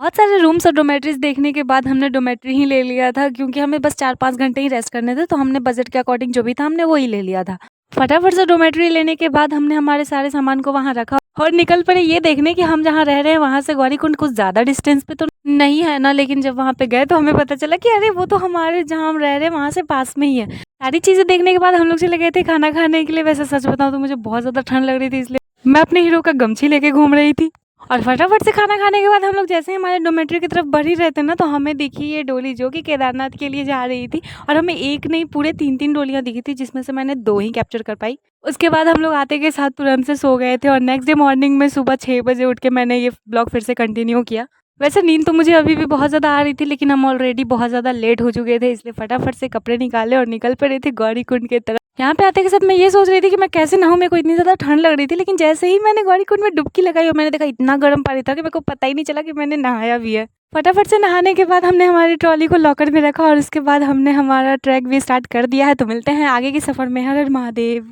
बहुत सारे रूम्स और डॉर्मेट्रीज़ देखने के बाद हमने डॉर्मेट्री ही ले लिया था क्योंकि हमें बस 4-5 घंटे ही रेस्ट करने थे, तो हमने बजट के अकॉर्डिंग जो भी था हमने वो ही ले लिया था। फटाफट से डॉर्मेट्री लेने के बाद हमने हमारे सारे सामान को वहाँ रखा और निकल पड़े ये देखने कि हम जहाँ रह रहे हैं वहाँ से गौरीकुंड कुछ ज़्यादा डिस्टेंस पे तो नहीं है ना, लेकिन जब वहाँ पे गए तो हमें पता चला कि अरे वो तो हमारे जहाँ हम रह रहे हैं वहाँ से पास में ही है। सारी चीज़ें देखने के बाद हम लोग चले गए थे खाना खाने के लिए। वैसे सच बताऊँ तो मुझे बहुत ज़्यादा ठंड लग रही थी, इसलिए मैं अपने हीरो का गमछी लेके घूम रही थी। और फटाफट से खाना खाने के बाद हम लोग जैसे ही हमारे डॉर्मेट्री की तरफ बढ़ ही रहे थे ना, तो हमें दिखी ये डोली जो कि केदारनाथ के लिए जा रही थी। और हमें एक नहीं पूरे 3-3 डोलियाँ दिखी थी, जिसमें से मैंने 2 ही कैप्चर कर पाई। उसके बाद हम लोग आते के साथ तुरंत से सो गए थे और नेक्स्ट डे मॉर्निंग में सुबह 6 बजे उठ के मैंने ये ब्लॉग फिर से कंटिन्यू किया। वैसे नींद तो मुझे अभी भी बहुत ज़्यादा आ रही थी, लेकिन हम ऑलरेडी बहुत ज़्यादा लेट हो चुके थे, इसलिए फटाफट से कपड़े निकाले और निकल पड़े थे गौरीकुंड की तरफ। यहाँ पे आते के साथ मैं ये सोच रही थी कि मैं कैसे नहाऊँ, मेरे को इतनी ज़्यादा ठंड लग रही थी, लेकिन जैसे ही मैंने गौरीकुंड में डुबकी लगाई और मैंने देखा इतना गर्म पानी था कि मेरे को पता ही नहीं चला कि मैंने नहाया भी है। फटाफट से नहाने के बाद हमने हमारी ट्रॉली को लॉकर में रखा और उसके बाद हमने हमारा ट्रैक भी स्टार्ट कर दिया है। तो मिलते हैं आगे के सफ़र में। हर हर महादेव।